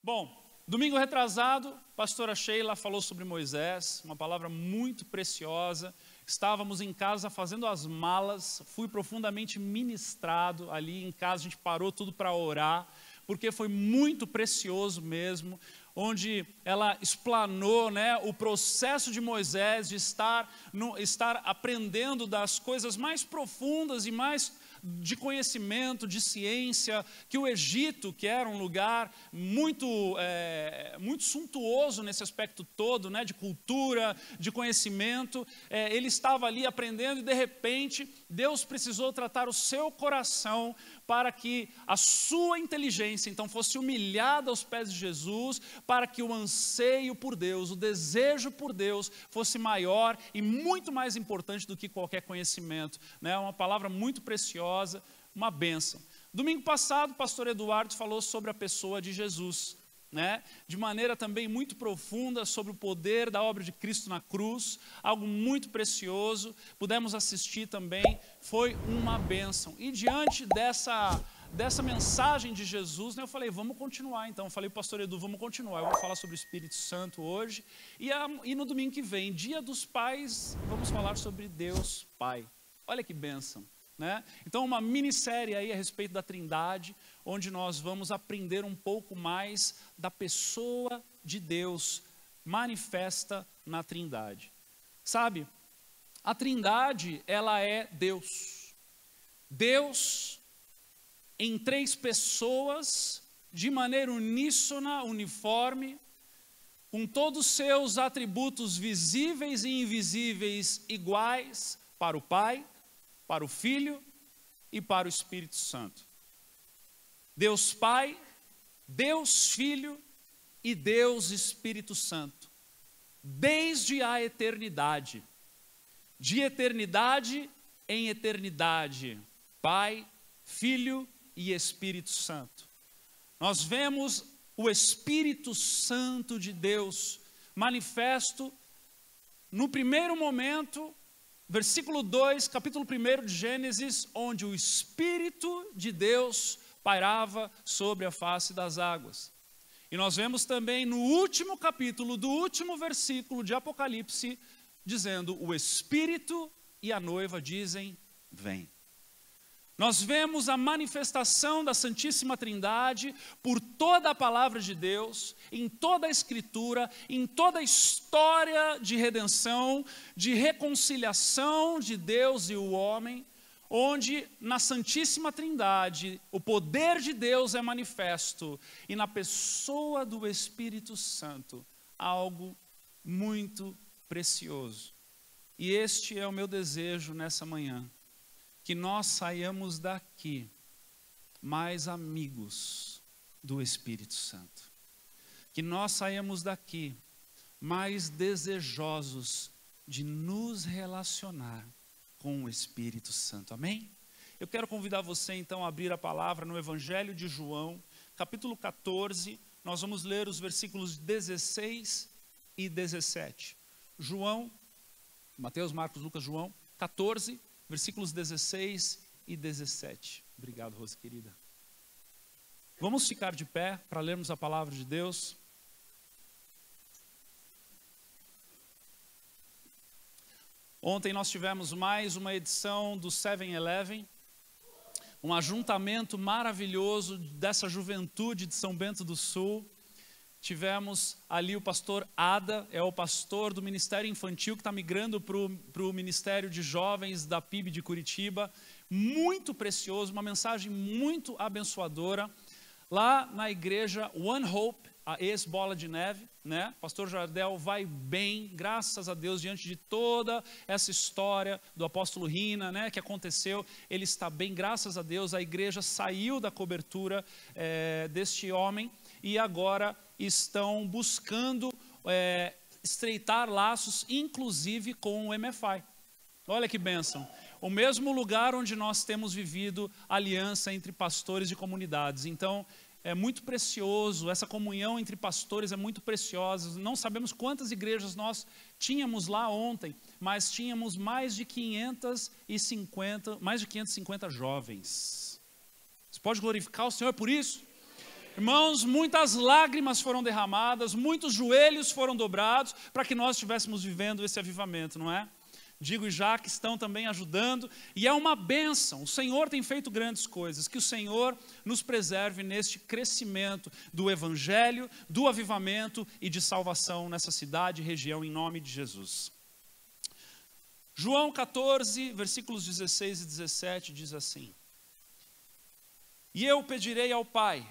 Bom, domingo retrasado, pastora Sheila falou sobre Moisés, uma palavra muito preciosa. Estávamos em casa fazendo as malas, fui profundamente ministrado ali em casa, a gente parou tudo para orar, porque foi muito precioso mesmo, onde ela explanou, o processo de Moisés de estar aprendendo das coisas mais profundas e mais de conhecimento, de ciência, que o Egito, que era um lugar muito suntuoso nesse aspecto todo, de cultura, de conhecimento, ele estava ali aprendendo e de repente Deus precisou tratar o seu coração para que a sua inteligência então fosse humilhada aos pés de Jesus, para que o anseio por Deus, o desejo por Deus fosse maior e muito mais importante do que qualquer conhecimento. Uma palavra muito preciosa, uma bênção. Domingo passado, o pastor Eduardo falou sobre a pessoa de Jesus, de maneira também muito profunda sobre o poder da obra de Cristo na cruz, algo muito precioso, pudemos assistir também, foi uma bênção. E diante dessa mensagem de Jesus, eu falei, vamos continuar então, eu falei, pastor Edu, vamos continuar, eu vou falar sobre o Espírito Santo hoje, e no domingo que vem, Dia dos Pais, vamos falar sobre Deus Pai. Olha que bênção. Então uma minissérie aí a respeito da Trindade, onde nós vamos aprender um pouco mais da pessoa de Deus manifesta na Trindade. Sabe, a Trindade, ela é Deus. Deus em três pessoas, de maneira uníssona, uniforme, com todos os seus atributos visíveis e invisíveis iguais para o Pai, para o Filho e para o Espírito Santo. Deus Pai, Deus Filho e Deus Espírito Santo, desde a eternidade, de eternidade em eternidade, Pai, Filho e Espírito Santo. Nós vemos o Espírito Santo de Deus manifesto no primeiro momento, versículo 2, capítulo 1 de Gênesis, onde o Espírito de Deus pairava sobre a face das águas. E nós vemos também no último capítulo, do último versículo de Apocalipse, dizendo, o Espírito e a noiva dizem, vem. Nós vemos a manifestação da Santíssima Trindade por toda a palavra de Deus, em toda a Escritura, em toda a história de redenção, de reconciliação de Deus e o homem, onde na Santíssima Trindade o poder de Deus é manifesto e na pessoa do Espírito Santo, algo muito precioso. E este é o meu desejo nessa manhã, que nós saiamos daqui mais amigos do Espírito Santo. Que nós saiamos daqui mais desejosos de nos relacionar com o Espírito Santo. Amém? Eu quero convidar você então a abrir a palavra no Evangelho de João, capítulo 14. Nós vamos ler os versículos 16 e 17. João, Mateus, Marcos, Lucas, João, 14, versículos 16 e 17. Obrigado, Rose, querida. Vamos ficar de pé para lermos a palavra de Deus. Ontem nós tivemos mais uma edição do 7-Eleven, um ajuntamento maravilhoso dessa juventude de São Bento do Sul. Tivemos ali o pastor Ada, é o pastor do Ministério Infantil que está migrando para o Ministério de Jovens da PIB de Curitiba. Muito precioso, uma mensagem muito abençoadora. Lá na igreja One Hope, a ex-Bola de Neve, Pastor Jardel vai bem, graças a Deus, diante de toda essa história do apóstolo Rina, que aconteceu, ele está bem, graças a Deus. A igreja saiu da cobertura deste homem e agora estão buscando estreitar laços, inclusive com o MFI. Olha que bênção. O mesmo lugar onde nós temos vivido aliança entre pastores e comunidades. Então, é muito precioso, essa comunhão entre pastores é muito preciosa. Não sabemos quantas igrejas nós tínhamos lá ontem, mas tínhamos mais de 550 jovens. Você pode glorificar o Senhor por isso? Irmãos, muitas lágrimas foram derramadas, muitos joelhos foram dobrados para que nós estivéssemos vivendo esse avivamento, não é? Digo já que estão também ajudando, e é uma bênção. O Senhor tem feito grandes coisas, que o Senhor nos preserve neste crescimento do Evangelho, do avivamento e de salvação nessa cidade e região, em nome de Jesus. João 14, versículos 16 e 17 diz assim: E eu pedirei ao Pai,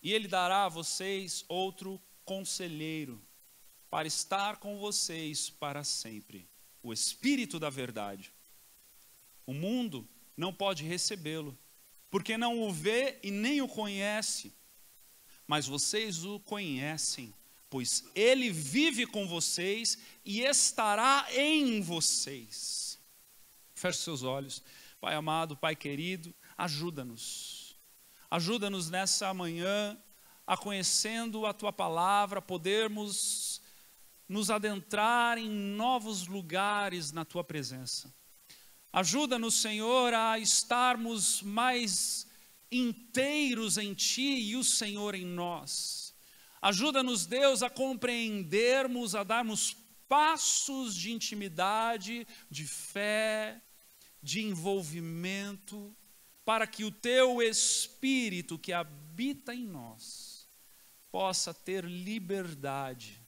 e Ele dará a vocês outro conselheiro, para estar com vocês para sempre, o Espírito da verdade. O mundo não pode recebê-lo, porque não o vê e nem o conhece, mas vocês o conhecem, pois Ele vive com vocês e estará em vocês. Feche seus olhos. Pai amado, Pai querido, ajuda-nos. Ajuda-nos nessa manhã, a conhecendo a Tua palavra, podermos nos adentrar em novos lugares na Tua presença. Ajuda-nos, Senhor, a estarmos mais inteiros em Ti e o Senhor em nós. Ajuda-nos, Deus, a compreendermos, a darmos passos de intimidade, de fé, de envolvimento, para que o Teu Espírito que habita em nós possa ter liberdade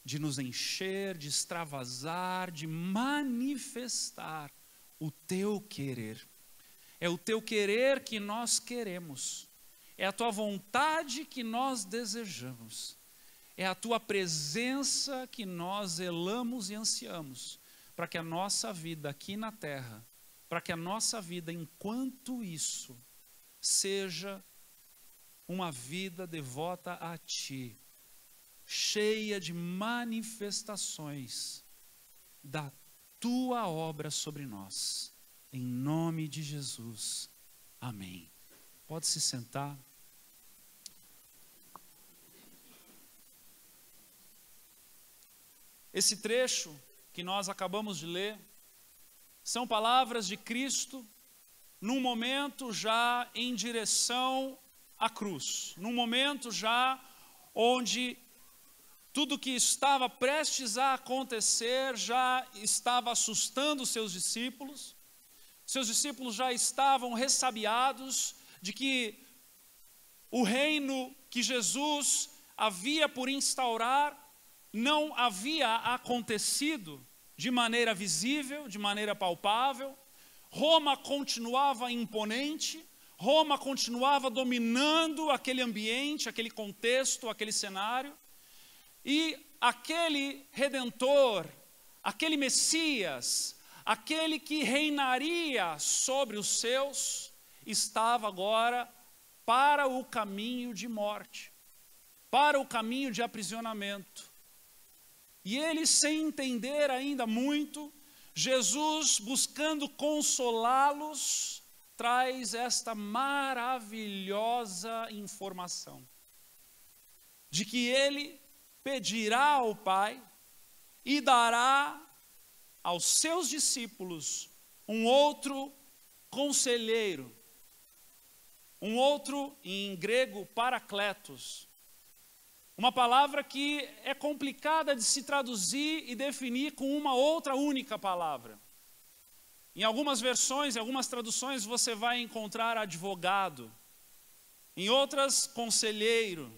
de nos encher, de extravasar, de manifestar o Teu querer. É o Teu querer que nós queremos, é a Tua vontade que nós desejamos, é a Tua presença que nós zelamos e ansiamos, para que a nossa vida aqui na terra, para que a nossa vida enquanto isso, seja uma vida devota a Ti, cheia de manifestações da Tua obra sobre nós. Em nome de Jesus. Amém. Pode se sentar. Esse trecho que nós acabamos de ler são palavras de Cristo num momento já em direção à cruz, num momento já onde tudo que estava prestes a acontecer já estava assustando os seus discípulos. Seus discípulos já estavam ressabiados de que o reino que Jesus havia por instaurar não havia acontecido de maneira visível, de maneira palpável. Roma continuava imponente, Roma continuava dominando aquele ambiente, aquele contexto, aquele cenário. E aquele Redentor, aquele Messias, aquele que reinaria sobre os seus, estava agora para o caminho de morte, para o caminho de aprisionamento. E eles, sem entender ainda muito, Jesus, buscando consolá-los, traz esta maravilhosa informação de que Ele pedirá ao Pai e dará aos seus discípulos um outro conselheiro, um outro, em grego, parakletos, uma palavra que é complicada de se traduzir e definir com uma outra única palavra. Em algumas versões, em algumas traduções, você vai encontrar advogado, em outras, conselheiro.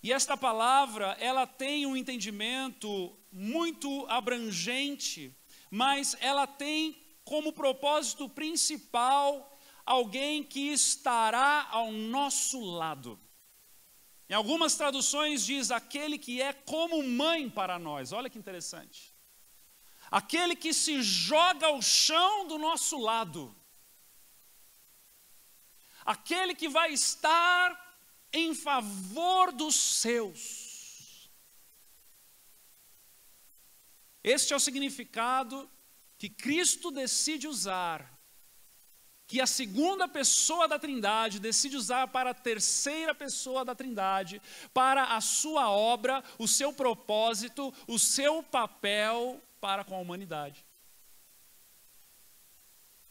E esta palavra, ela tem um entendimento muito abrangente, mas ela tem como propósito principal alguém que estará ao nosso lado. Em algumas traduções diz aquele que é como mãe para nós. Olha que interessante. Aquele que se joga ao chão do nosso lado. Aquele que vai estar em favor dos seus. Este é o significado que Cristo decide usar, que a segunda pessoa da Trindade decide usar para a terceira pessoa da Trindade, para a sua obra, o seu propósito, o seu papel para com a humanidade.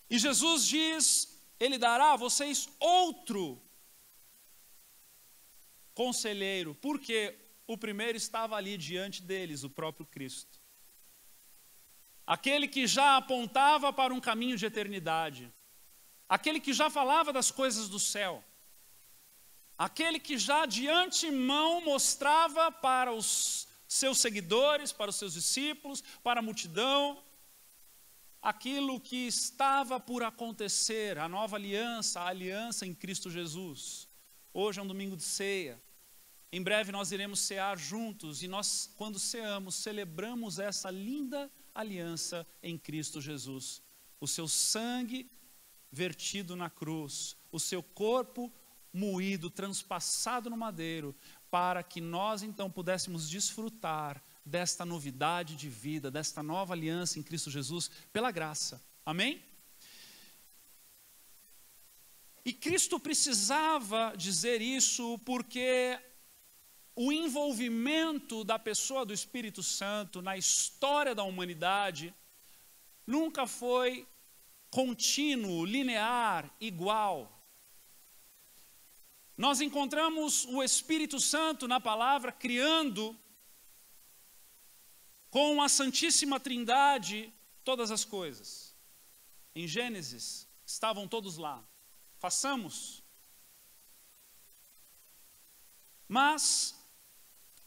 E Jesus diz, Ele dará a vocês outro conselheiro, porque o primeiro estava ali diante deles, o próprio Cristo. Aquele que já apontava para um caminho de eternidade. Aquele que já falava das coisas do céu. Aquele que já de antemão mostrava para os seus seguidores, para os seus discípulos, para a multidão, aquilo que estava por acontecer, a nova aliança, a aliança em Cristo Jesus. Hoje é um domingo de ceia. Em breve nós iremos cear juntos e nós, quando ceamos, celebramos essa linda aliança em Cristo Jesus. O seu sangue vertido na cruz, o seu corpo moído, transpassado no madeiro, para que nós então pudéssemos desfrutar desta novidade de vida, desta nova aliança em Cristo Jesus, pela graça. Amém? E Cristo precisava dizer isso porque o envolvimento da pessoa do Espírito Santo na história da humanidade nunca foi contínuo, linear, igual. Nós encontramos o Espírito Santo na palavra criando com a Santíssima Trindade todas as coisas. Em Gênesis estavam todos lá. Façamos. Mas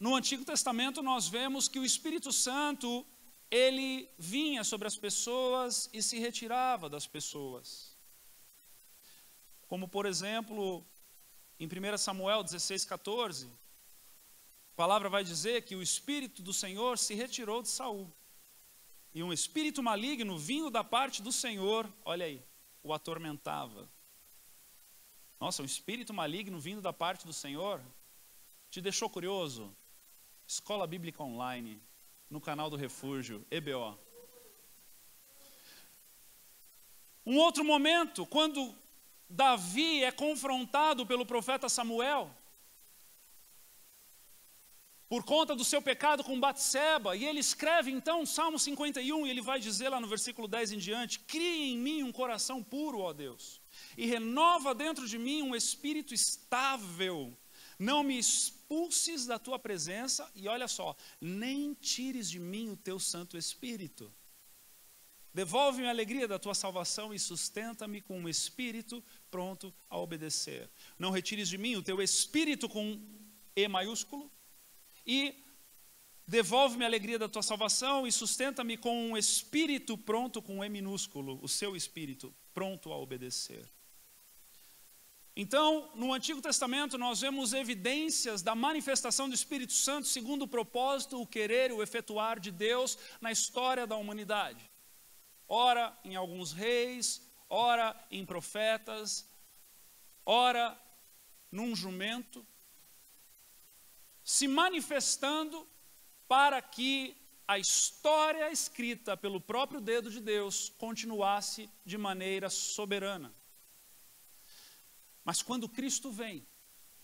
no Antigo Testamento nós vemos que o Espírito Santo, ele vinha sobre as pessoas e se retirava das pessoas. Como por exemplo, em 1 Samuel 16:14, a palavra vai dizer que o Espírito do Senhor se retirou de Saul. E um espírito maligno vindo da parte do Senhor, olha aí, o atormentava. Nossa, um espírito maligno vindo da parte do Senhor, te deixou curioso? Escola Bíblica Online, no canal do Refúgio, EBO. Um outro momento, quando Davi é confrontado pelo profeta Samuel, por conta do seu pecado com Batseba, e ele escreve então Salmo 51, e ele vai dizer lá no versículo 10 em diante: cria em mim um coração puro, ó Deus, e renova dentro de mim um espírito estável. Não me expulses da tua presença, e olha só, nem tires de mim o teu Santo Espírito. Devolve-me a alegria da tua salvação e sustenta-me com um espírito pronto a obedecer. Não retires de mim o teu espírito com E maiúsculo, e devolve-me a alegria da tua salvação e sustenta-me com um espírito pronto com E minúsculo, o seu espírito pronto a obedecer. Então, no Antigo Testamento, nós vemos evidências da manifestação do Espírito Santo segundo o propósito, o querer e o efetuar de Deus na história da humanidade. Ora em alguns reis, ora em profetas, ora num jumento, se manifestando para que a história escrita pelo próprio dedo de Deus continuasse de maneira soberana. Mas quando Cristo vem,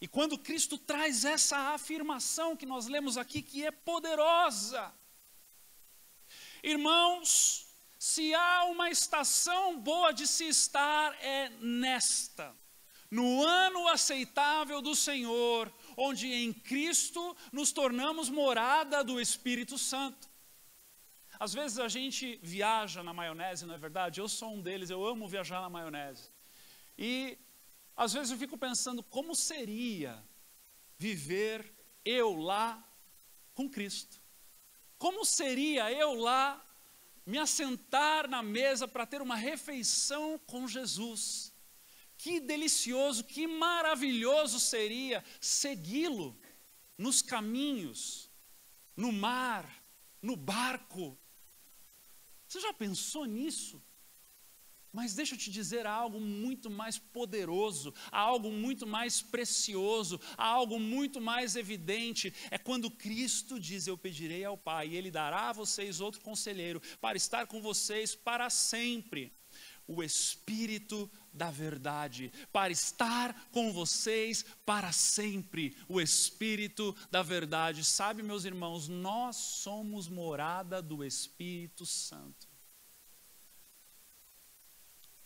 e quando Cristo traz essa afirmação que nós lemos aqui, que é poderosa, irmãos, se há uma estação boa de se estar, é nesta, no ano aceitável do Senhor, onde em Cristo nos tornamos morada do Espírito Santo. Às vezes a gente viaja na maionese, não é verdade? Eu sou um deles, eu amo viajar na maionese. E às vezes eu fico pensando como seria viver eu lá com Cristo. Como seria eu lá me assentar na mesa para ter uma refeição com Jesus? Que delicioso, que maravilhoso seria segui-lo nos caminhos, no mar, no barco. Você já pensou nisso? Mas deixa eu te dizer algo muito mais poderoso, algo muito mais precioso, algo muito mais evidente. É quando Cristo diz: eu pedirei ao Pai, e Ele dará a vocês outro conselheiro, para estar com vocês para sempre. O Espírito da verdade, para estar com vocês para sempre. O Espírito da verdade. Sabe, meus irmãos, nós somos morada do Espírito Santo.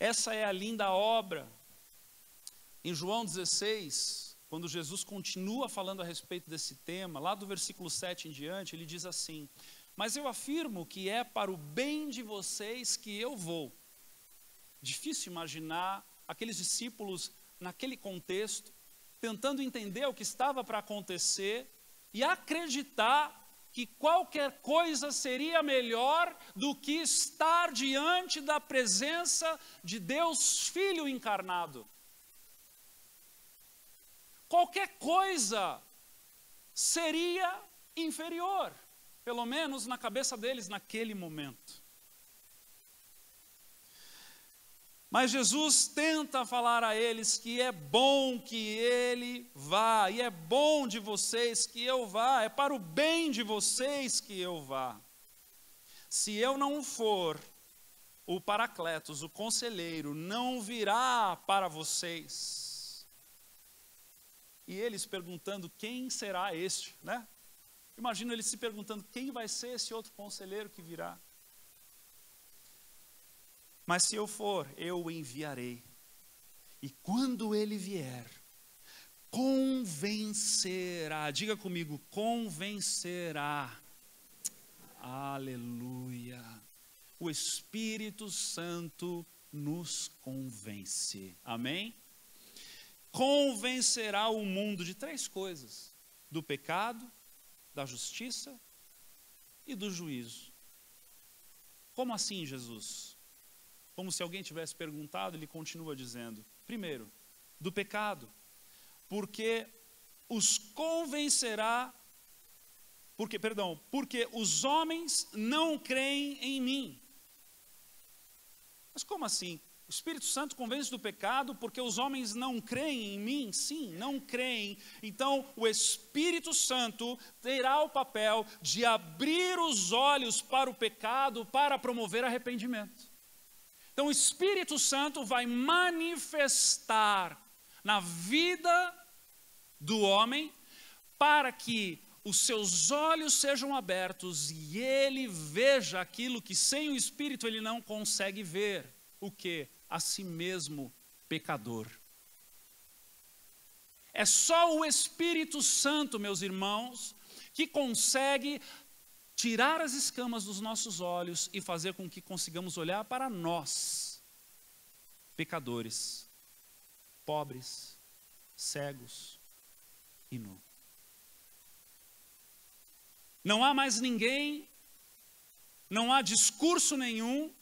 Essa é a linda obra. Em João 16, quando Jesus continua falando a respeito desse tema, lá do versículo 7 em diante, ele diz assim: mas eu afirmo que é para o bem de vocês que eu vou. Difícil imaginar aqueles discípulos naquele contexto, tentando entender o que estava para acontecer e acreditar que qualquer coisa seria melhor do que estar diante da presença de Deus Filho encarnado. Qualquer coisa seria inferior, pelo menos na cabeça deles naquele momento. Mas Jesus tenta falar a eles que é bom que ele vá, e é bom de vocês que eu vá, é para o bem de vocês que eu vá. Se eu não for, o Paracletos, o conselheiro, não virá para vocês. E eles perguntando quem será este, né? Imagino eles se perguntando quem vai ser esse outro conselheiro que virá. Mas se eu for, eu o enviarei. E quando ele vier, convencerá. Diga comigo, convencerá. Aleluia. O Espírito Santo nos convence. Amém? Convencerá o mundo de 3 coisas: do pecado, da justiça e do juízo. Como assim, Jesus? Como se alguém tivesse perguntado, ele continua dizendo: primeiro, do pecado, porque os convencerá, porque os homens não creem em mim. Mas como assim? O Espírito Santo convence do pecado porque os homens não creem em mim? Sim, não creem. Então o Espírito Santo terá o papel de abrir os olhos para o pecado, para promover arrependimento. Então o Espírito Santo vai manifestar na vida do homem para que os seus olhos sejam abertos e ele veja aquilo que sem o Espírito ele não consegue ver. O quê? A si mesmo pecador. É só o Espírito Santo, meus irmãos, que consegue tirar as escamas dos nossos olhos e fazer com que consigamos olhar para nós, pecadores, pobres, cegos e nus. Não há mais ninguém, não há discurso nenhum,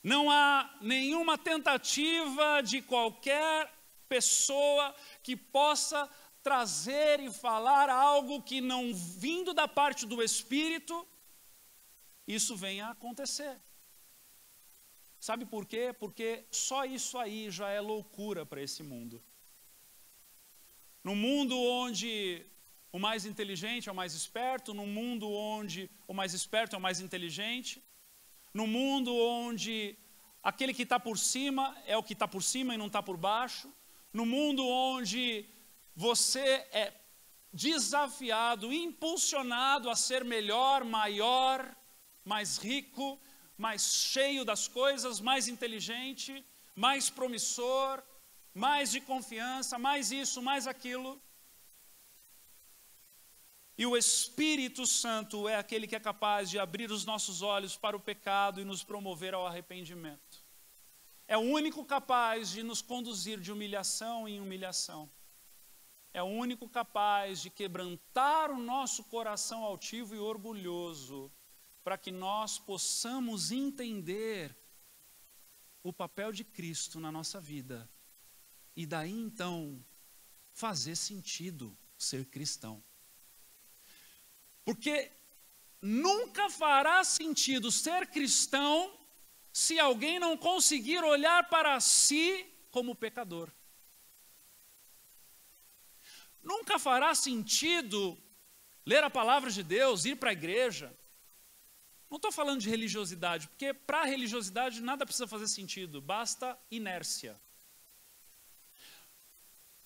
não há nenhuma tentativa de qualquer pessoa que possa trazer e falar algo que não vindo da parte do Espírito, isso venha a acontecer. Sabe por quê? Porque só isso aí já é loucura para esse mundo. No mundo onde o mais inteligente é o mais esperto, no mundo onde o mais esperto é o mais inteligente, no mundo onde aquele que está por cima é o que está por cima e não está por baixo, no mundo onde você é desafiado, impulsionado a ser melhor, maior, mais rico, mais cheio das coisas, mais inteligente, mais promissor, mais de confiança, mais isso, mais aquilo. E o Espírito Santo é aquele que é capaz de abrir os nossos olhos para o pecado e nos promover ao arrependimento. É o único capaz de nos conduzir de humilhação em humilhação. É o único capaz de quebrantar o nosso coração altivo e orgulhoso, para que nós possamos entender o papel de Cristo na nossa vida. E daí então, fazer sentido ser cristão. Porque nunca fará sentido ser cristão se alguém não conseguir olhar para si como pecador. Nunca fará sentido ler a palavra de Deus, ir para a igreja. Não estou falando de religiosidade, porque para a religiosidade nada precisa fazer sentido, basta inércia.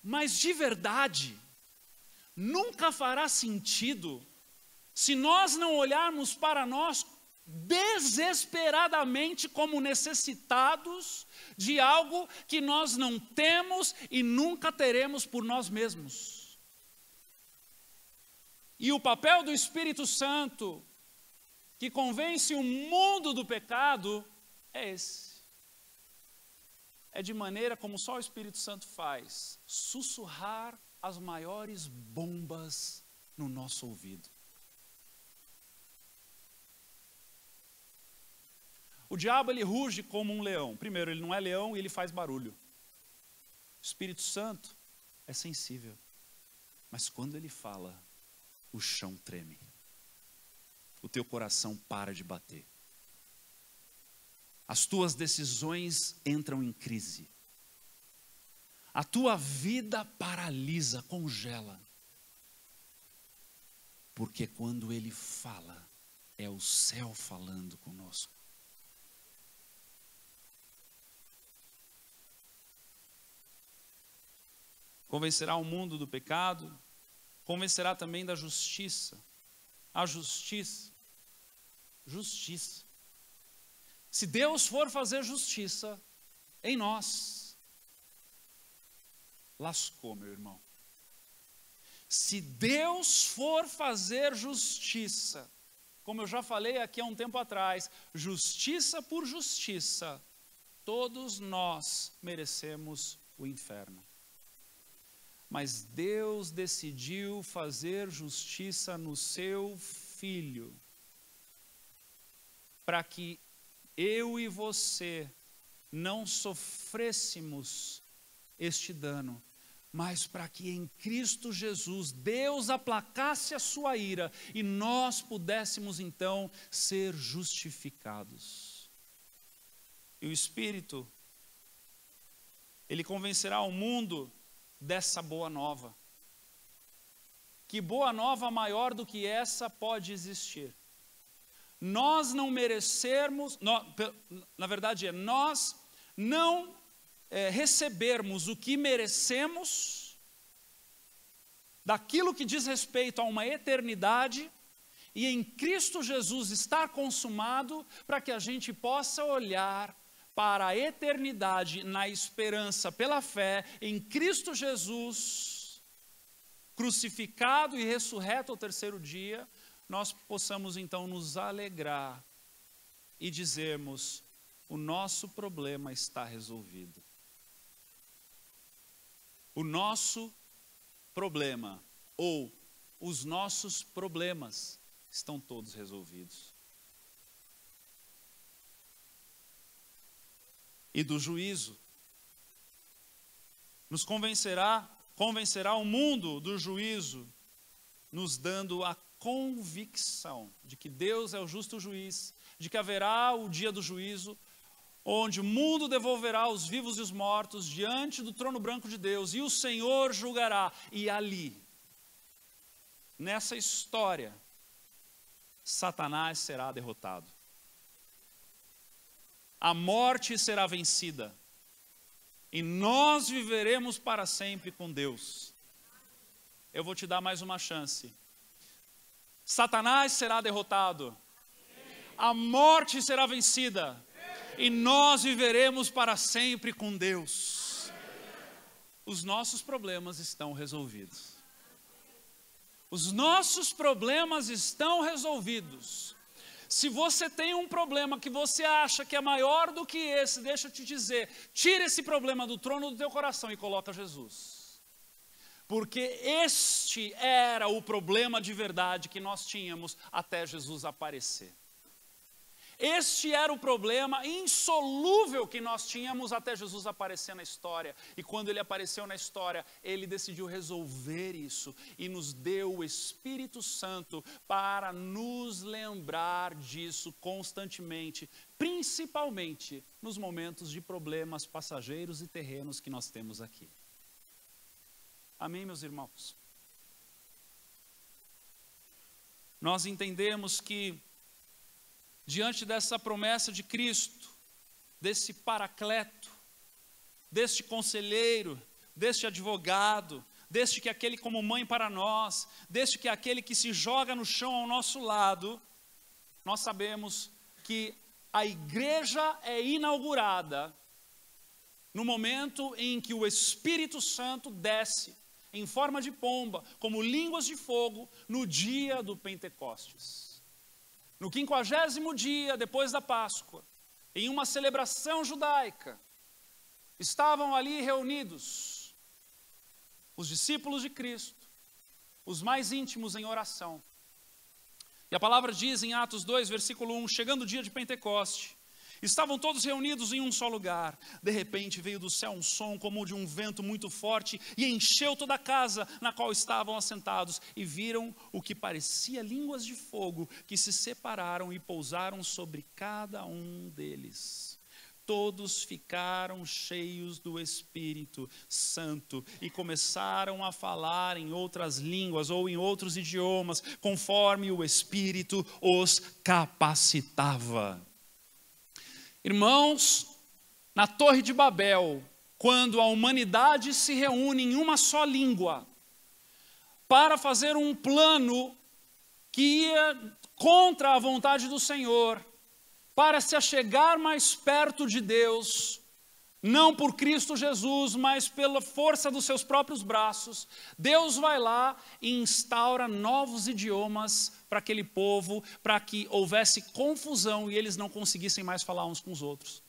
Mas de verdade, nunca fará sentido se nós não olharmos para nós desesperadamente como necessitados de algo que nós não temos e nunca teremos por nós mesmos. E o papel do Espírito Santo, que convence o mundo do pecado, é esse. É de maneira como só o Espírito Santo faz, sussurrar as maiores bombas no nosso ouvido. O diabo, ele ruge como um leão. Primeiro, ele não é leão e ele faz barulho. O Espírito Santo é sensível. Mas quando ele fala, o chão treme. O teu coração para de bater. As tuas decisões entram em crise. A tua vida paralisa, congela. Porque quando ele fala, é o céu falando conosco. Convencerá o mundo do pecado, convencerá também da justiça. A justiça. Justiça. Se Deus for fazer justiça em nós, lascou, meu irmão. Se Deus for fazer justiça, como eu já falei aqui há um tempo atrás, justiça por justiça, todos nós merecemos o inferno. Mas Deus decidiu fazer justiça no seu Filho, para que eu e você não sofrêssemos este dano, mas para que em Cristo Jesus Deus aplacasse a sua ira e nós pudéssemos então ser justificados. E o Espírito, ele convencerá o mundo dessa boa nova. Que boa nova maior do que essa pode existir? Nós não merecermos, na verdade nós não recebermos o que merecemos, daquilo que diz respeito a uma eternidade, e em Cristo Jesus estar consumado, para que a gente possa olhar para a eternidade na esperança pela fé em Cristo Jesus, crucificado e ressurreto ao terceiro dia, nós possamos então nos alegrar e dizermos: o nosso problema está resolvido. O nosso problema, ou os nossos problemas, estão todos resolvidos. E do juízo, nos convencerá o mundo do juízo, nos dando a convicção de que Deus é o justo juiz, de que haverá o dia do juízo, onde o mundo devolverá os vivos e os mortos diante do trono branco de Deus, e o Senhor julgará. E ali, nessa história, Satanás será derrotado. A morte será vencida. E nós viveremos para sempre com Deus. Eu vou te dar mais uma chance. Satanás será derrotado. A morte será vencida. E nós viveremos para sempre com Deus. Os nossos problemas estão resolvidos. Os nossos problemas estão resolvidos. Se você tem um problema que você acha que é maior do que esse, deixa eu te dizer, tira esse problema do trono do teu coração e coloca Jesus. Porque este era o problema de verdade que nós tínhamos até Jesus aparecer. Este era o problema insolúvel que nós tínhamos até Jesus aparecer na história. E quando ele apareceu na história, ele decidiu resolver isso e nos deu o Espírito Santo para nos lembrar disso constantemente, principalmente nos momentos de problemas passageiros e terrenos que nós temos aqui. Amém, meus irmãos? Nós entendemos que diante dessa promessa de Cristo, desse paracleto, deste conselheiro, deste advogado, deste que é aquele como mãe para nós, deste que é aquele que se joga no chão ao nosso lado, nós sabemos que a igreja é inaugurada no momento em que o Espírito Santo desce em forma de pomba, como línguas de fogo, no dia do Pentecostes. No 50º dia depois da Páscoa, em uma celebração judaica, estavam ali reunidos os discípulos de Cristo, os mais íntimos em oração. E a palavra diz em Atos 2, versículo 1, chegando o dia de Pentecoste, estavam todos reunidos em um só lugar. De repente veio do céu um som como de um vento muito forte e encheu toda a casa na qual estavam assentados. E viram o que parecia línguas de fogo que se separaram e pousaram sobre cada um deles. Todos ficaram cheios do Espírito Santo e começaram a falar em outras línguas ou em outros idiomas, conforme o Espírito os capacitava. Irmãos, na Torre de Babel, quando a humanidade se reúne em uma só língua, para fazer um plano que ia contra a vontade do Senhor, para se achegar mais perto de Deus, não por Cristo Jesus, mas pela força dos seus próprios braços, Deus vai lá e instaura novos idiomas para aquele povo, para que houvesse confusão e eles não conseguissem mais falar uns com os outros.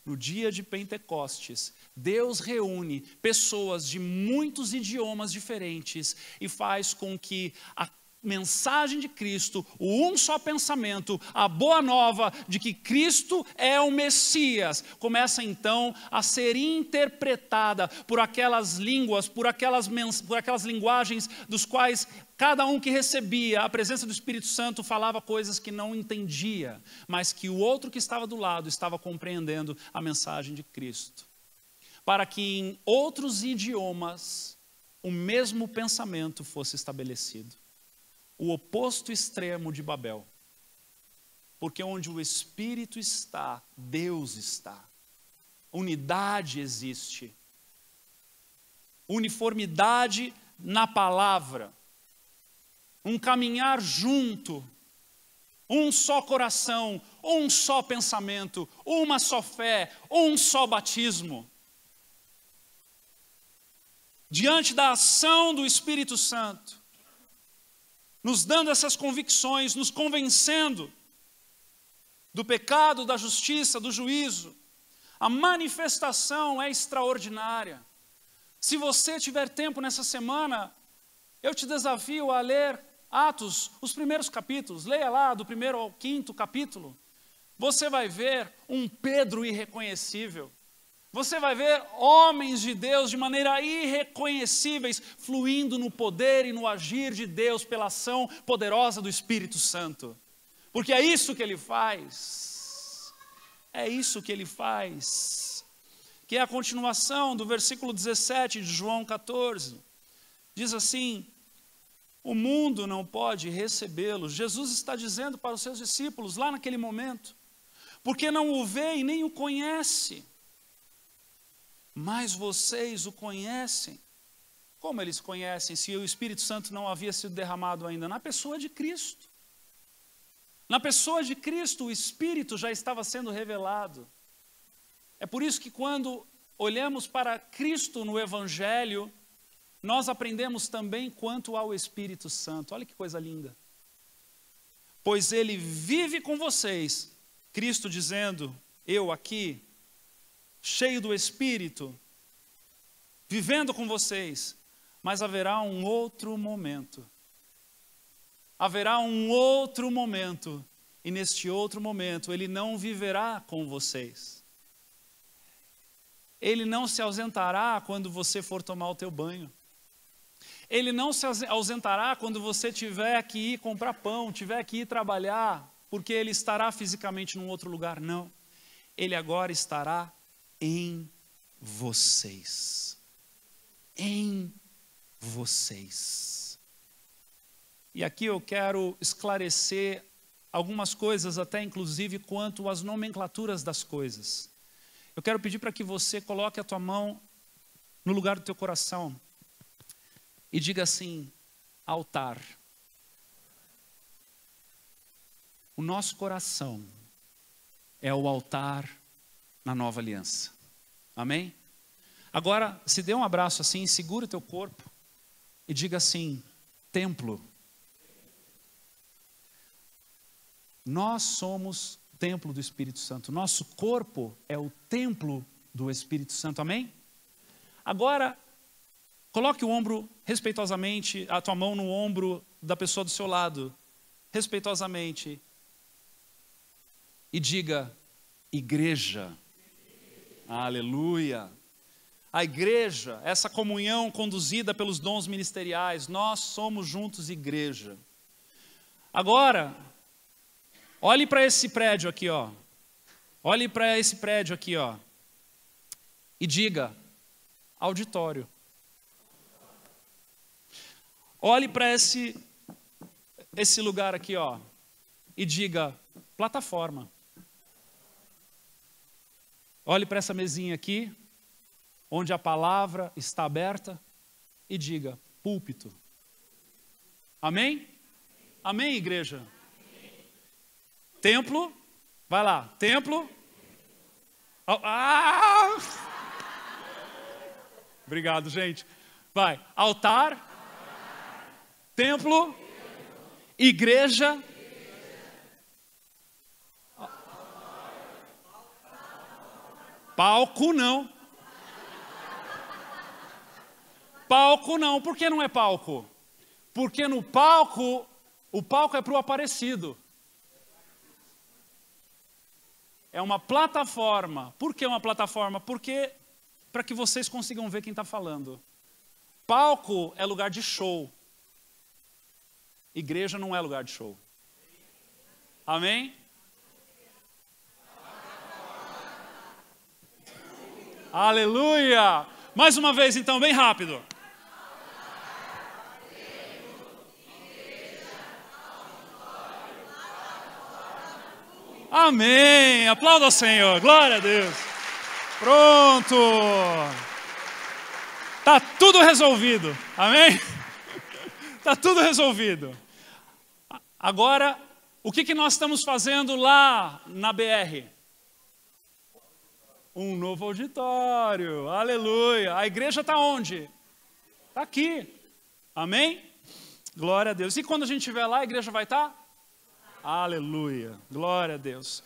No dia de Pentecostes, Deus reúne pessoas de muitos idiomas diferentes e faz com que a mensagem de Cristo, o um só pensamento, a boa nova de que Cristo é o Messias, começa então a ser interpretada por aquelas línguas, por aquelas linguagens dos quais cada um que recebia a presença do Espírito Santo falava coisas que não entendia, mas que o outro que estava do lado estava compreendendo a mensagem de Cristo. Para que em outros idiomas o mesmo pensamento fosse estabelecido. O oposto extremo de Babel. Porque onde o Espírito está, Deus está. Unidade existe. Uniformidade na palavra. Um caminhar junto. Um só coração, um só pensamento, uma só fé, um só batismo. Diante da ação do Espírito Santo, nos dando essas convicções, nos convencendo do pecado, da justiça, do juízo. A manifestação é extraordinária. Se você tiver tempo nessa semana, eu te desafio a ler Atos, os primeiros capítulos. Leia lá do 1º ao 5º capítulo. Você vai ver um Pedro irreconhecível. Você vai ver homens de Deus de maneira irreconhecíveis, fluindo no poder e no agir de Deus pela ação poderosa do Espírito Santo. Porque é isso que ele faz. É isso que ele faz. Que é a continuação do versículo 17 de João 14. Diz assim: o mundo não pode recebê-lo. Jesus está dizendo para os seus discípulos lá naquele momento, porque não o vê e nem o conhece. Mas vocês o conhecem. Como eles conhecem se o Espírito Santo não havia sido derramado ainda? Na pessoa de Cristo. Na pessoa de Cristo o Espírito já estava sendo revelado. É por isso que quando olhamos para Cristo no Evangelho, nós aprendemos também quanto ao Espírito Santo. Olha que coisa linda. Pois ele vive com vocês. Cristo dizendo, eu aqui, cheio do Espírito, vivendo com vocês, mas haverá um outro momento. Haverá um outro momento, e neste outro momento ele não viverá com vocês. Ele não se ausentará quando você for tomar o teu banho. Ele não se ausentará quando você tiver que ir comprar pão, tiver que ir trabalhar, porque ele estará fisicamente num outro lugar. Não. Ele agora estará em vocês. Em vocês. E aqui eu quero esclarecer algumas coisas, até inclusive quanto às nomenclaturas das coisas. Eu quero pedir para que você coloque a tua mão no lugar do teu coração e diga assim: altar. O nosso coração é o altar na nova aliança. Amém? Agora, se dê um abraço assim, segura o teu corpo e diga assim: templo. Nós somos templo do Espírito Santo. Nosso corpo é o templo do Espírito Santo. Amém? Agora, coloque o ombro respeitosamente, a tua mão no ombro da pessoa do seu lado, respeitosamente, e diga: igreja. Aleluia. A igreja, essa comunhão conduzida pelos dons ministeriais, nós somos juntos igreja. Agora, olhe para esse prédio aqui, ó. Olhe para esse prédio aqui, ó. E diga: auditório. Olhe para esse lugar aqui, ó. E diga: plataforma. Olhe para essa mesinha aqui, onde a palavra está aberta, e diga: púlpito. Amém? Amém, igreja? Templo, vai lá, templo. Ah! Obrigado, gente. Vai, altar, templo, igreja. Palco não. Palco não. Por que não é palco? Porque no palco, o palco é para o aparecido. É uma plataforma. Por que uma plataforma? Porque para que vocês consigam ver quem está falando. Palco é lugar de show. Igreja não é lugar de show. Amém? Aleluia! Mais uma vez então, bem rápido. Amém! Aplauda ao Senhor, glória a Deus. Pronto! Tá tudo resolvido, amém? Tá tudo resolvido. Agora, o que nós estamos fazendo lá na BR? Um novo auditório, aleluia. A igreja está onde? Está aqui, amém? Glória a Deus. E quando a gente estiver lá, a igreja vai estar? Aleluia, glória a Deus.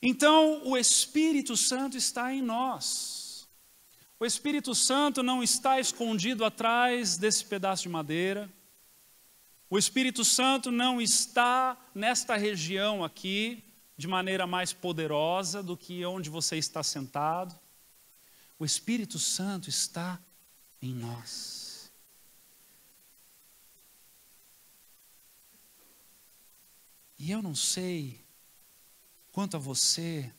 Então, o Espírito Santo está em nós. O Espírito Santo não está escondido atrás desse pedaço de madeira. O Espírito Santo não está nesta região aqui, de maneira mais poderosa do que onde você está sentado. O Espírito Santo está em nós. E eu não sei quanto a você,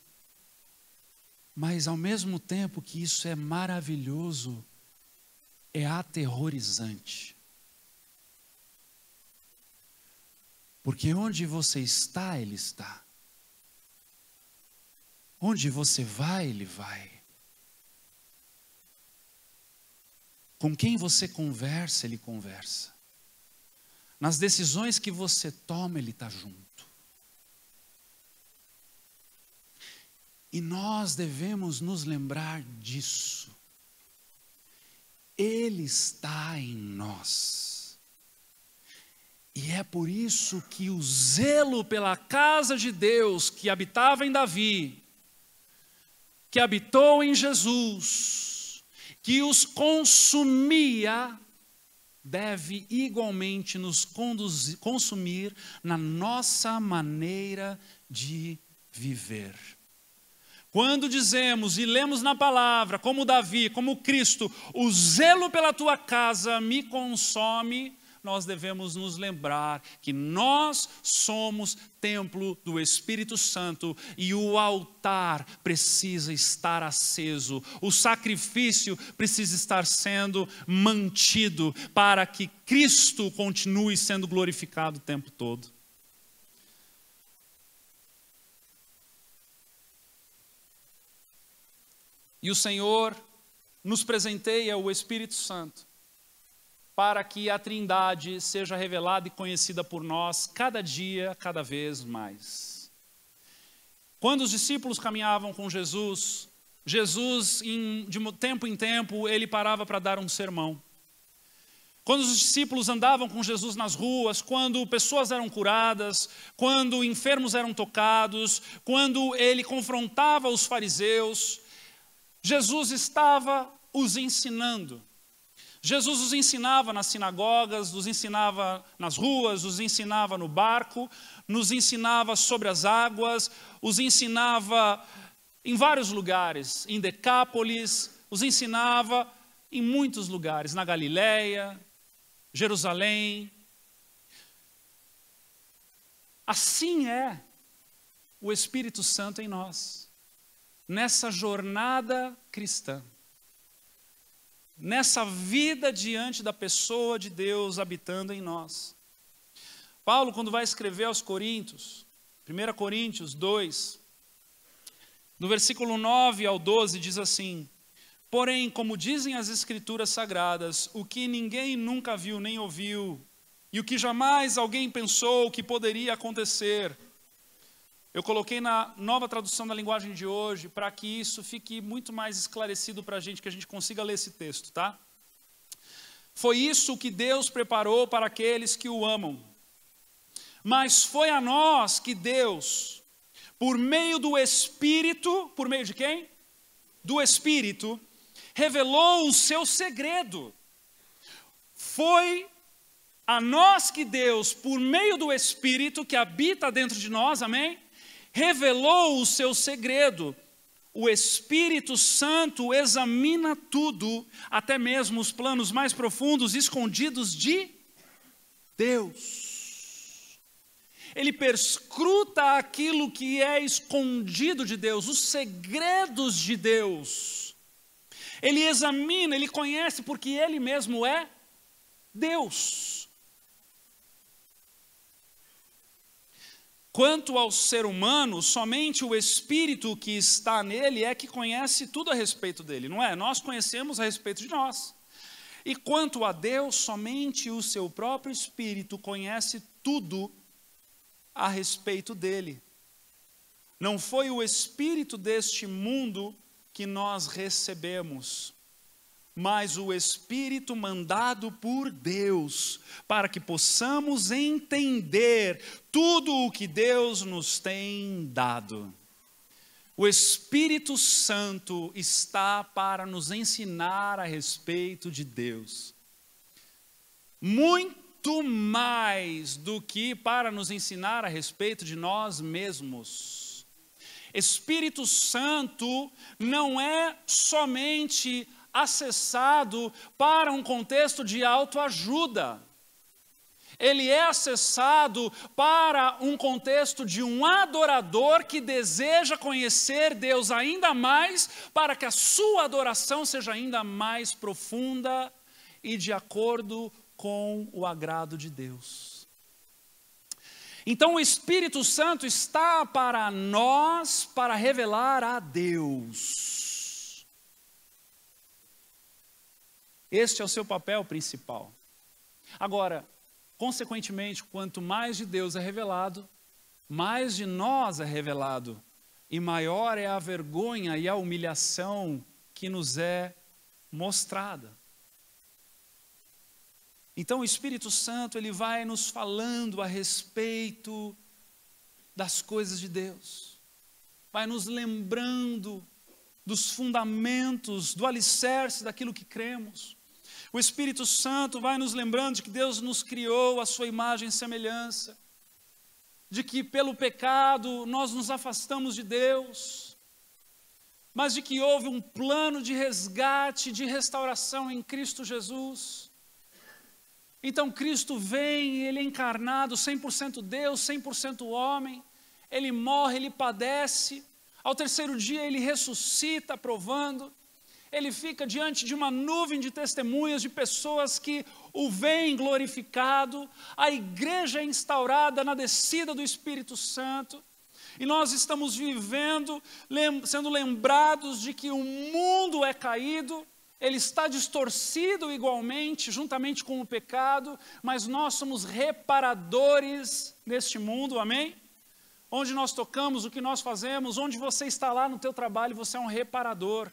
mas ao mesmo tempo que isso é maravilhoso, é aterrorizante. Porque onde você está, Ele está. Onde você vai, Ele vai. Com quem você conversa, Ele conversa. Nas decisões que você toma, Ele está junto. E nós devemos nos lembrar disso. Ele está em nós. E é por isso que o zelo pela casa de Deus que habitava em Davi, que habitou em Jesus, que os consumia, deve igualmente nos consumir na nossa maneira de viver. Quando dizemos e lemos na palavra, como Davi, como Cristo, o zelo pela tua casa me consome, nós devemos nos lembrar que nós somos templo do Espírito Santo e o altar precisa estar aceso, o sacrifício precisa estar sendo mantido para que Cristo continue sendo glorificado o tempo todo. E o Senhor nos presenteia o Espírito Santo para que a Trindade seja revelada e conhecida por nós cada dia, cada vez mais. Quando os discípulos caminhavam com Jesus, de tempo em tempo, ele parava para dar um sermão. Quando os discípulos andavam com Jesus nas ruas, quando pessoas eram curadas, quando enfermos eram tocados, quando ele confrontava os fariseus, Jesus estava os ensinando. Jesus os ensinava nas sinagogas, os ensinava nas ruas, os ensinava no barco, nos ensinava sobre as águas, os ensinava em vários lugares, em Decápolis, os ensinava em muitos lugares, na Galileia, Jerusalém. Assim é o Espírito Santo em nós, nessa jornada cristã, nessa vida diante da pessoa de Deus habitando em nós. Paulo, quando vai escrever aos Coríntios, 1 Coríntios 2, do versículo 9 ao 12, diz assim: porém, como dizem as Escrituras Sagradas, o que ninguém nunca viu nem ouviu, e o que jamais alguém pensou que poderia acontecer. Eu coloquei na Nova Tradução da Linguagem de hoje, para que isso fique muito mais esclarecido para a gente, que a gente consiga ler esse texto, tá? Foi isso que Deus preparou para aqueles que o amam. Mas foi a nós que Deus, por meio do Espírito, por meio de quem? Do Espírito, revelou o seu segredo. Foi a nós que Deus, por meio do Espírito que habita dentro de nós, amém? Revelou o seu segredo. O Espírito Santo examina tudo, até mesmo os planos mais profundos, escondidos de Deus. Ele perscruta aquilo que é escondido de Deus, os segredos de Deus. Ele examina, ele conhece, porque ele mesmo é Deus. Quanto ao ser humano, somente o Espírito que está nele é que conhece tudo a respeito dele, não é? Nós conhecemos a respeito de nós. E quanto a Deus, somente o seu próprio Espírito conhece tudo a respeito dele. Não foi o Espírito deste mundo que nós recebemos, mas o Espírito mandado por Deus, para que possamos entender tudo o que Deus nos tem dado. O Espírito Santo está para nos ensinar a respeito de Deus. Muito mais do que para nos ensinar a respeito de nós mesmos. Espírito Santo não é somente acessado para um contexto de autoajuda. Ele é acessado para um contexto de um adorador que deseja conhecer Deus ainda mais, para que a sua adoração seja ainda mais profunda e de acordo com o agrado de Deus. Então o Espírito Santo está para nós, para revelar a Deus. Este é o seu papel principal. Agora, consequentemente, quanto mais de Deus é revelado, mais de nós é revelado, e maior é a vergonha e a humilhação que nos é mostrada. Então o Espírito Santo, ele vai nos falando a respeito das coisas de Deus, vai nos lembrando dos fundamentos, do alicerce daquilo que cremos. O Espírito Santo vai nos lembrando de que Deus nos criou à sua imagem e semelhança, de que pelo pecado nós nos afastamos de Deus, mas de que houve um plano de resgate, de restauração em Cristo Jesus. Então Cristo vem, ele é encarnado, 100% Deus, 100% homem, ele morre, ele padece, ao terceiro dia ele ressuscita, provando. Ele fica diante de uma nuvem de testemunhas, de pessoas que o veem glorificado. A igreja é instaurada na descida do Espírito Santo. E nós estamos vivendo, sendo lembrados de que o mundo é caído, ele está distorcido igualmente, juntamente com o pecado, mas nós somos reparadores neste mundo, amém? onde nós tocamos, o que nós fazemos, onde você está lá no teu trabalho, você é um reparador.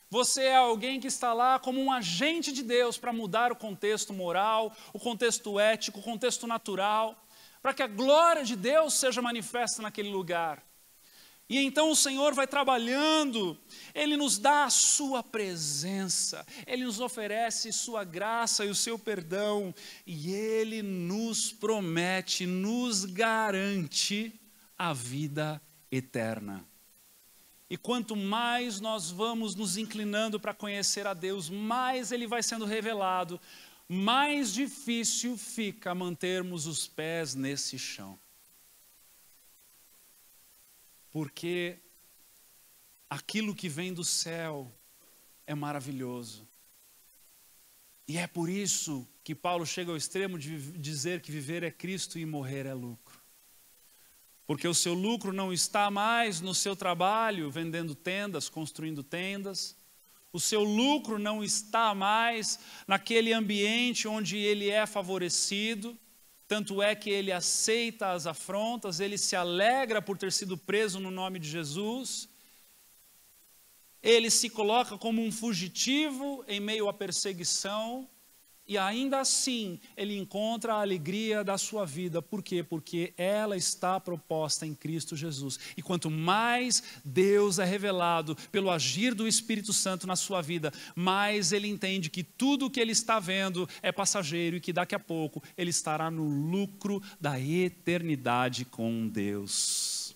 Você é alguém que está lá como um agente de Deus para mudar o contexto moral, o contexto ético, o contexto natural, para que a glória de Deus seja manifesta naquele lugar. E então o Senhor vai trabalhando, Ele nos dá a sua presença, Ele nos oferece sua graça e o seu perdão, e Ele nos promete, nos garante a vida eterna. E quanto mais nós vamos nos inclinando para conhecer a Deus, mais Ele vai sendo revelado, mais difícil fica mantermos os pés nesse chão. Porque aquilo que vem do céu é maravilhoso. E é por isso que Paulo chega ao extremo de dizer que viver é Cristo e morrer é lucro. Porque o seu lucro não está mais no seu trabalho, vendendo tendas, construindo tendas. O seu lucro não está mais naquele ambiente onde ele é favorecido. Tanto é que ele aceita as afrontas, ele se alegra por ter sido preso no nome de Jesus. Ele se coloca como um fugitivo em meio à perseguição. E ainda assim, ele encontra a alegria da sua vida. Por quê? Porque ela está proposta em Cristo Jesus. E quanto mais Deus é revelado pelo agir do Espírito Santo na sua vida, mais ele entende que tudo o que ele está vendo é passageiro e que daqui a pouco ele estará no lucro da eternidade com Deus.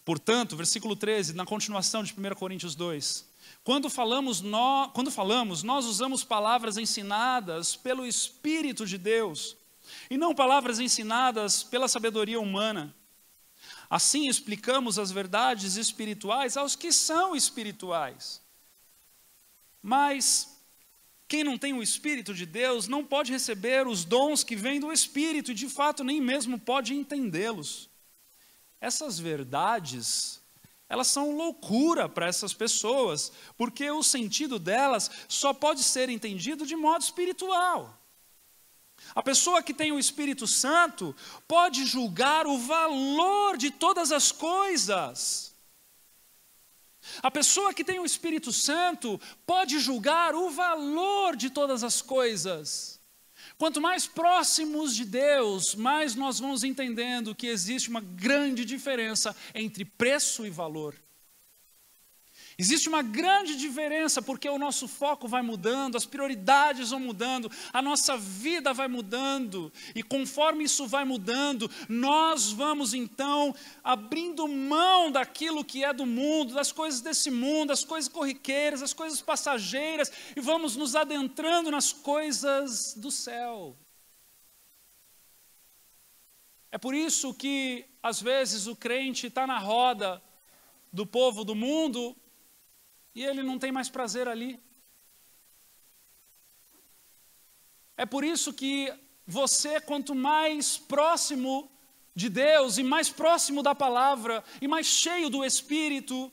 Portanto, versículo 13, na continuação de 1 Coríntios 2. Quando falamos, nós usamos palavras ensinadas pelo Espírito de Deus, e não palavras ensinadas pela sabedoria humana. Assim explicamos as verdades espirituais aos que são espirituais. Mas quem não tem o Espírito de Deus não pode receber os dons que vêm do Espírito, e de fato nem mesmo pode entendê-los. Essas verdades, elas são loucura para essas pessoas, porque o sentido delas só pode ser entendido de modo espiritual. A pessoa que tem o Espírito Santo pode julgar o valor de todas as coisas. A pessoa que tem o Espírito Santo pode julgar o valor de todas as coisas. Quanto mais próximos de Deus, mais nós vamos entendendo que existe uma grande diferença entre preço e valor. Existe uma grande diferença porque o nosso foco vai mudando, as prioridades vão mudando, a nossa vida vai mudando. E conforme isso vai mudando, nós vamos então abrindo mão daquilo que é do mundo, das coisas desse mundo, as coisas corriqueiras, as coisas passageiras, e vamos nos adentrando nas coisas do céu. É por isso que, às vezes, o crente está na roda do povo do mundo e ele não tem mais prazer ali. É por isso que você, quanto mais próximo de Deus e mais próximo da palavra e mais cheio do Espírito,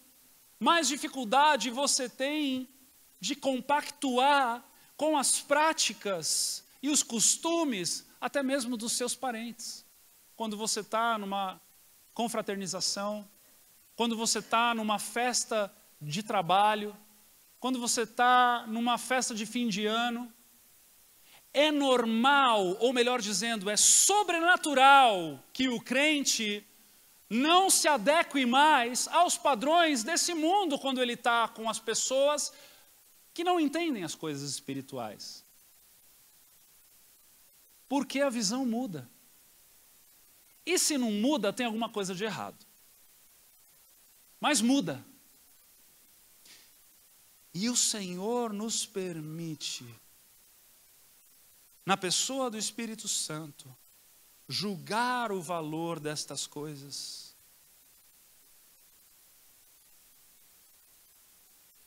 mais dificuldade você tem de compactuar com as práticas e os costumes, até mesmo dos seus parentes. Quando você está numa confraternização, quando você está numa festa de trabalho, quando você está numa festa de fim de ano, é normal, ou melhor dizendo, é sobrenatural que o crente não se adeque mais aos padrões desse mundo quando ele está com as pessoas que não entendem as coisas espirituais. Porque a visão muda. E se não muda, tem alguma coisa de errado. Mas muda. E o Senhor nos permite, na pessoa do Espírito Santo, julgar o valor destas coisas.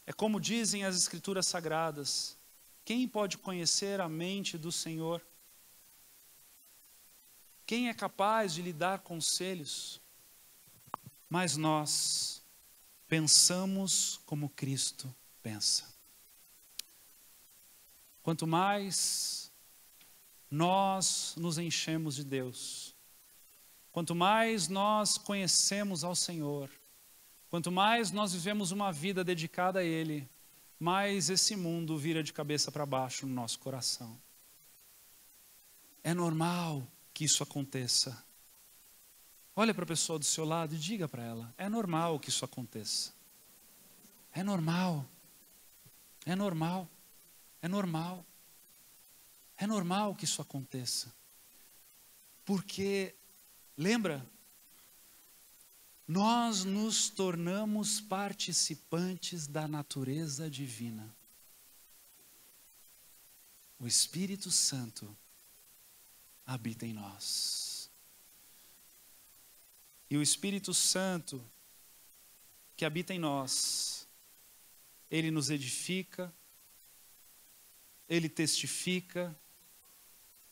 É como dizem as Escrituras Sagradas: quem pode conhecer a mente do Senhor? Quem é capaz de lhe dar conselhos? Mas nós pensamos como Cristo pensa. Quanto mais nós nos enchemos de Deus, Quanto mais nós conhecemos ao Senhor, quanto mais nós vivemos uma vida dedicada a Ele, mais esse mundo vira de cabeça para baixo no nosso coração. É normal que isso aconteça. Olha para a pessoa do seu lado e diga para ela, é normal que isso aconteça. É normal. É normal. É normal. É normal que isso aconteça. Porque, lembra, nós nos tornamos participantes da natureza divina. O Espírito Santo habita em nós. E o Espírito Santo que habita em nós, ele nos edifica, ele testifica,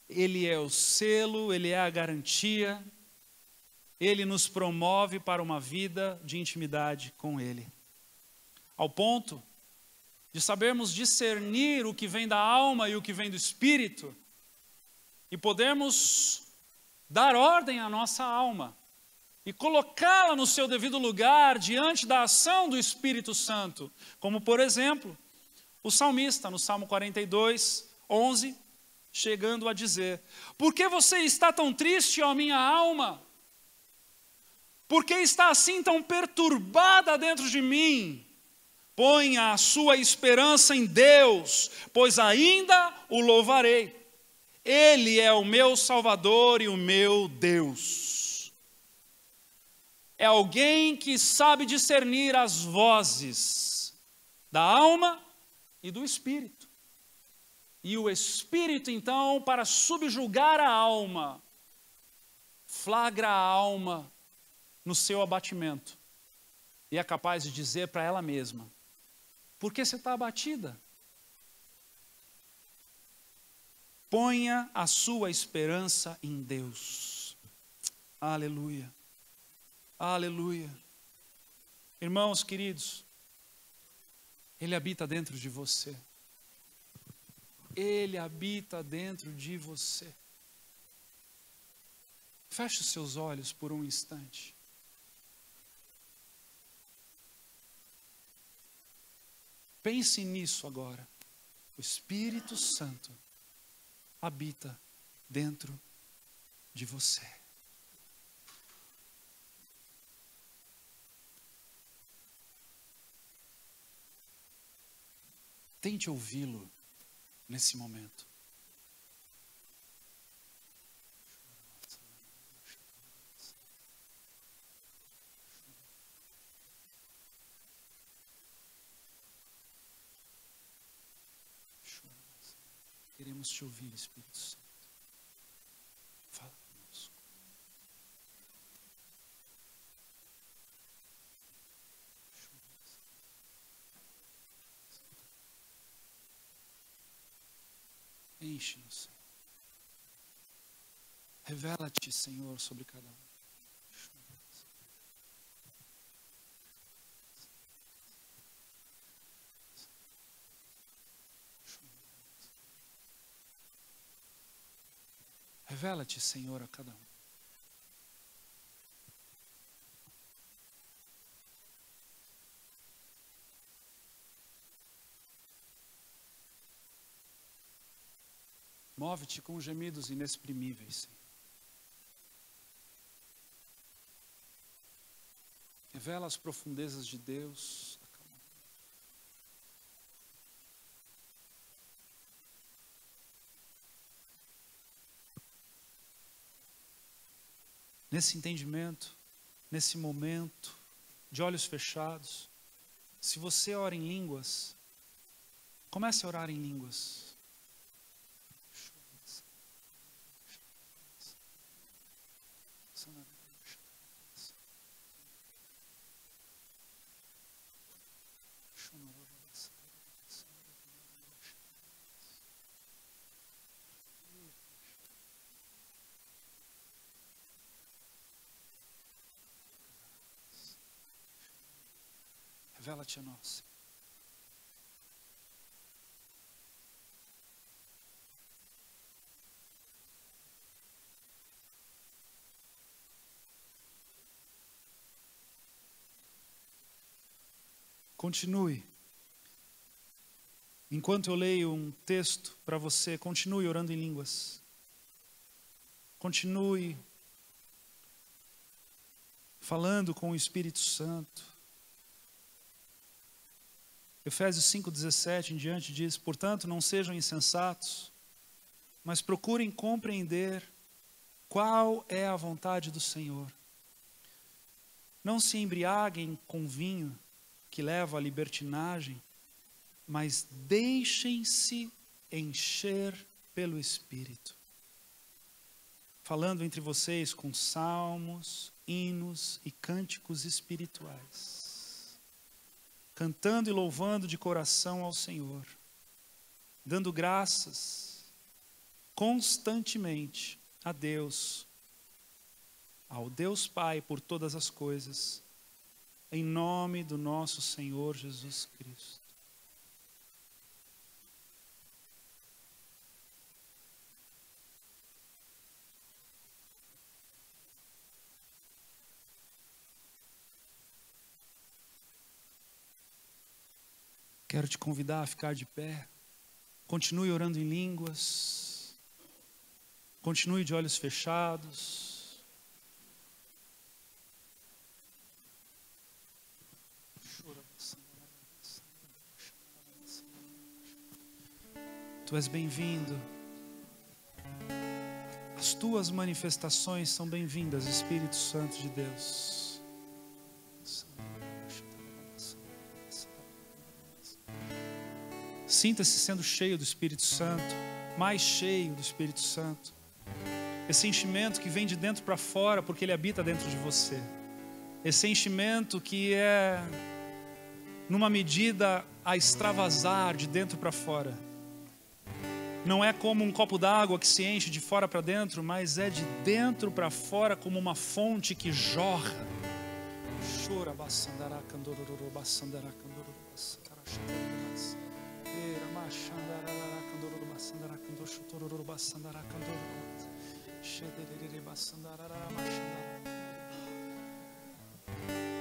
ele é o selo, ele é a garantia, ele nos promove para uma vida de intimidade com ele. Ao ponto de sabermos discernir o que vem da alma e o que vem do espírito, e podermos dar ordem à nossa alma e colocá-la no seu devido lugar diante da ação do Espírito Santo. Como, por exemplo, o salmista, no Salmo 42, 11, chegando a dizer: por que você está tão triste, ó minha alma? Por que está assim tão perturbada dentro de mim? Ponha a sua esperança em Deus, pois ainda o louvarei. Ele é o meu Salvador e o meu Deus. É alguém que sabe discernir as vozes da alma e do espírito. E o espírito, então, para subjugar a alma, flagra a alma no seu abatimento. E é capaz de dizer para ela mesma: por que você está abatida? Ponha a sua esperança em Deus. Aleluia. Aleluia. Irmãos queridos, Ele habita dentro de você. Ele habita dentro de você. Feche os seus olhos por um instante. Pense nisso agora. O Espírito Santo habita dentro de você. Tente ouvi-lo nesse momento. Queremos te ouvir, Espírito Santo. Fala conosco. Enche-nos, Senhor. Revela-te, Senhor, sobre cada um. Revela-te, Senhor, a cada um. Move-te com gemidos inexprimíveis, Senhor. Revela as profundezas de Deus a cada um. Nesse entendimento, nesse momento, de olhos fechados, se você ora em línguas, comece a orar em línguas. Revela-te a nós. Continue. Enquanto eu leio um texto para você, continue orando em línguas. Continue falando com o Espírito Santo. Efésios 5:17 em diante diz: portanto, não sejam insensatos, mas procurem compreender qual é a vontade do Senhor. Não se embriaguem com vinho, que leva à libertinagem, mas deixem-se encher pelo Espírito, falando entre vocês com salmos, hinos e cânticos espirituais, cantando e louvando de coração ao Senhor, dando graças constantemente a Deus, ao Deus Pai por todas as coisas, em nome do nosso Senhor Jesus Cristo. Quero te convidar a ficar de pé. Continue orando em línguas. Continue de olhos fechados. Tu és bem-vindo. As tuas manifestações são bem-vindas, Espírito Santo de Deus. Sinta-se sendo cheio do Espírito Santo, mais cheio do Espírito Santo. Esse enchimento que vem de dentro para fora, porque ele habita dentro de você. Esse enchimento que é, numa medida, a extravasar de dentro para fora. Não é como um copo d'água que se enche de fora para dentro, mas é de dentro para fora como uma fonte que jorra.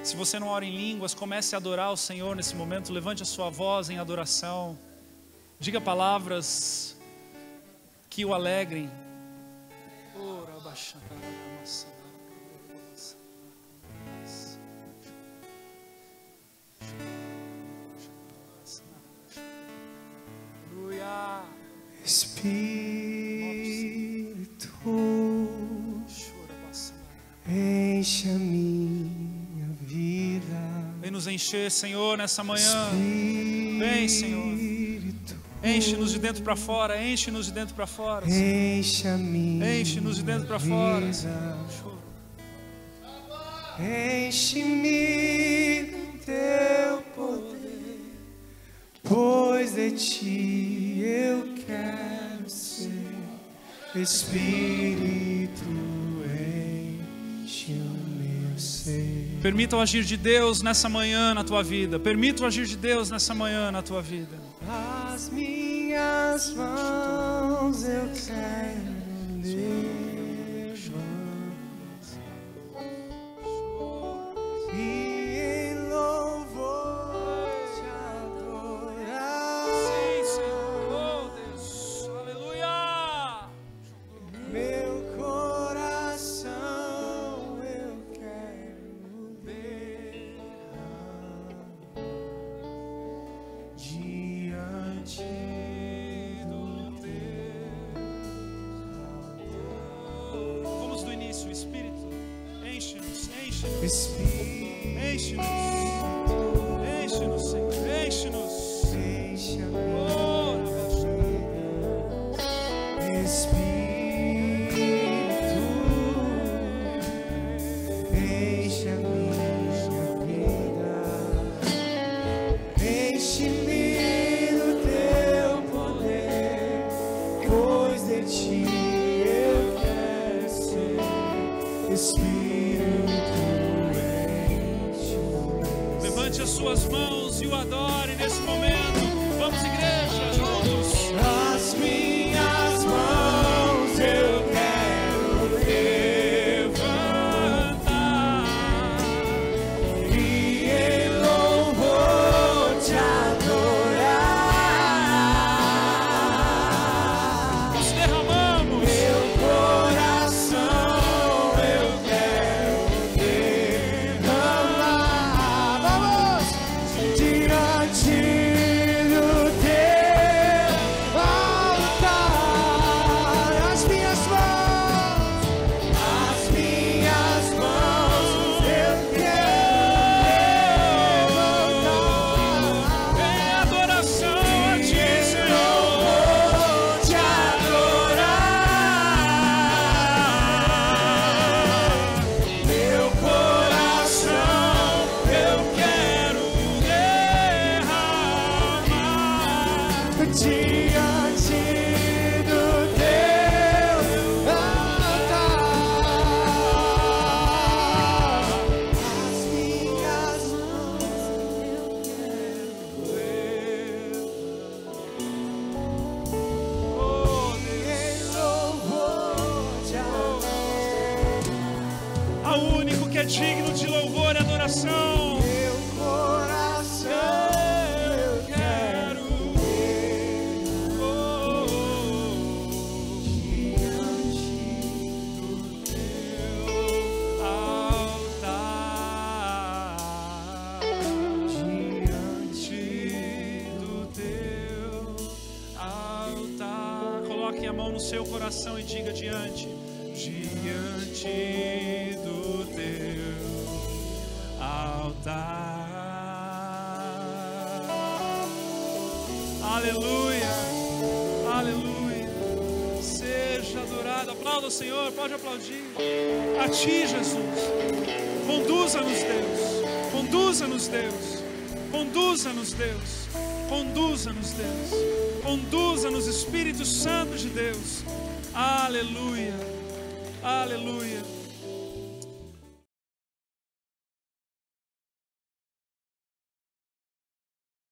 Se você não ora em línguas, comece a adorar o Senhor nesse momento. Levante a sua voz em adoração. Diga palavras que o alegrem. Espírito, enche a minha vida. Vem nos encher, Senhor, nessa manhã. Vem, Senhor. Enche-nos de dentro para fora, enche-nos de dentro para fora. Enche-nos de dentro para fora. Enche-me do teu poder, pois de ti eu quero ser. Espírito, enche o meu ser. Permita o agir de Deus nessa manhã na tua vida. Permita o agir de Deus nessa manhã na tua vida. As minhas mãos eu quero levantar e em louvor te adorar. Sim, Senhor, oh Deus, aleluia. Meu coração eu quero derramar diante do teu. Vamos do início, Espírito, enche-nos, enche-nos, Espírito, enche-nos, enche-nos, Senhor, enche-nos. enche a Oh, minha vida. Espírito, enche a minha vida. Enche-me do teu poder, pois de ti eu quero ser. Espírito, enche-me. levante as suas mãos e o adore nesse momento. Vamos, igreja, juntos. As minhas mãos eu quero levantar e em louvor é digno de louvor e adoração. Meu coração eu quero ter diante do Teu altar, diante do teu altar. Coloque a mão no seu coração e diga: diante do teu altar. Aleluia, aleluia. Seja adorado. Aplauda o Senhor, pode aplaudir. A ti, Jesus. Conduza-nos, Deus. Conduza-nos, Deus. Conduza-nos, Deus. Conduza-nos, Deus. Conduza-nos, Espírito Santo de Deus. Aleluia. Aleluia.